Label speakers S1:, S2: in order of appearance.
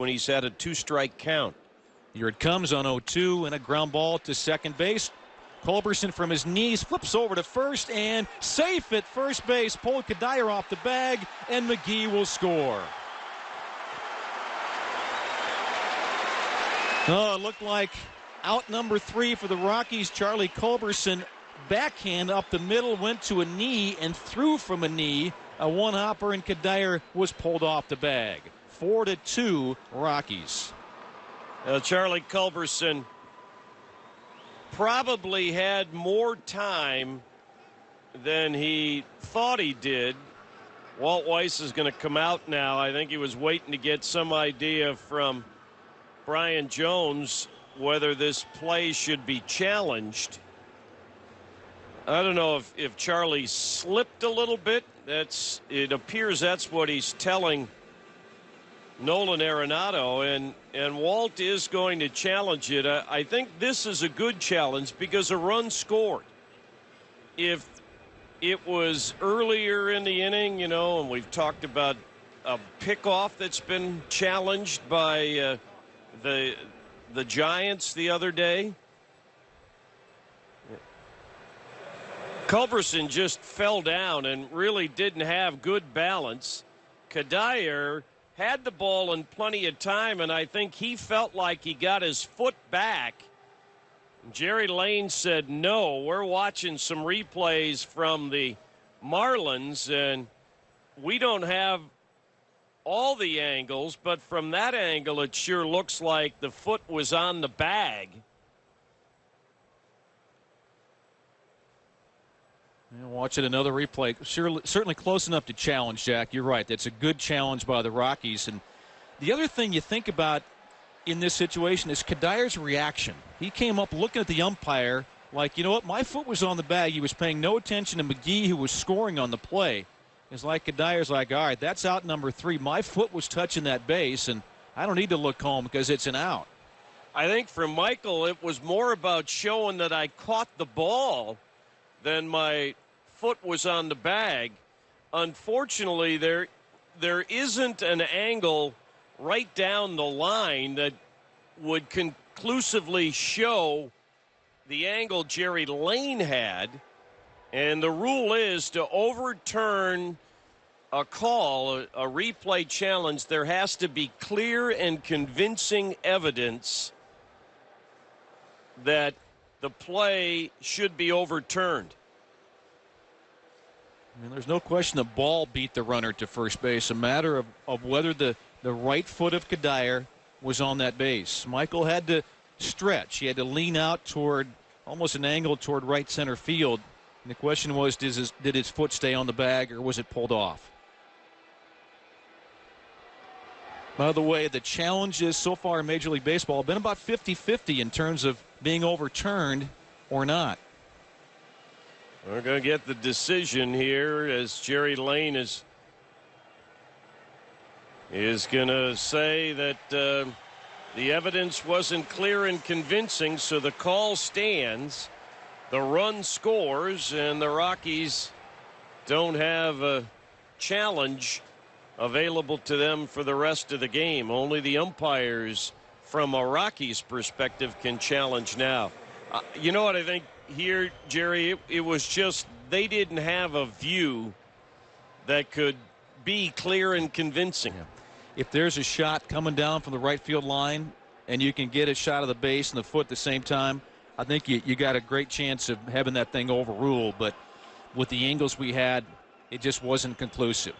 S1: when he's had a 2-strike count.
S2: Here it comes on 0-2 and a ground ball to second base. Culberson from his knees flips over to first and safe at first base. Pulled Kadire off the bag and McGee will score. Oh, it looked like out number 3 for the Rockies. Charlie Culberson, backhand up the middle, went to a knee and threw from a knee. A one-hopper, and Kadire was pulled off the bag. 4-2 Rockies.
S1: Charlie Culberson probably had more time than he thought he did. Walt Weiss is going to come out now. I think he was waiting to get some idea from Brian Jones whether this play should be challenged. I don't know if Charlie slipped a little bit. It appears that's what he's telling Nolan Arenado, and Walt is going to challenge it. I think this is a good challenge because a run scored. If it was earlier in the inning, and we've talked about a pickoff that's been challenged by the Giants the other day. Culberson just fell down and really didn't have good balance. Kadire had the ball in plenty of time, and I think he felt like he got his foot back. Jerry Lane said, no, we're watching some replays from the Marlins, and we don't have all the angles, but from that angle, it sure looks like the foot was on the bag.
S2: Watching another replay. Certainly close enough to challenge, Jack. You're right. That's a good challenge by the Rockies. And the other thing you think about in this situation is Kadire's reaction. He came up looking at the umpire like, you know what, my foot was on the bag. He was paying no attention to McGee, who was scoring on the play. It's like Kadire's like, all right, that's out number 3. My foot was touching that base, and I don't need to look home because it's an out.
S1: I think for Michael, it was more about showing that I caught the ball than my foot was on the bag. Unfortunately, there isn't an angle right down the line that would conclusively show the angle Jerry Lane had. And the rule is to overturn a call, a replay challenge, there has to be clear and convincing evidence that the play should be overturned.
S2: I mean, there's no question the ball beat the runner to first base. A matter of whether the right foot of Kadire was on that base. Michael had to stretch. He had to lean out toward almost an angle toward right center field. And the question was, did his foot stay on the bag or was it pulled off? By the way, the challenges so far in Major League Baseball have been about 50-50 in terms of being overturned or not.
S1: We're going to get the decision here as Jerry Lane is going to say that the evidence wasn't clear and convincing, so the call stands. The run scores, and the Rockies don't have a challenge available to them for the rest of the game. Only the umpires, from a Rockies perspective, can challenge now. You know what I think here, Jerry? It was just they didn't have a view that could be clear and convincing.
S2: Yeah. If there's a shot coming down from the right field line and you can get a shot of the base and the foot at the same time, I think you got a great chance of having that thing overruled. But with the angles we had, it just wasn't conclusive.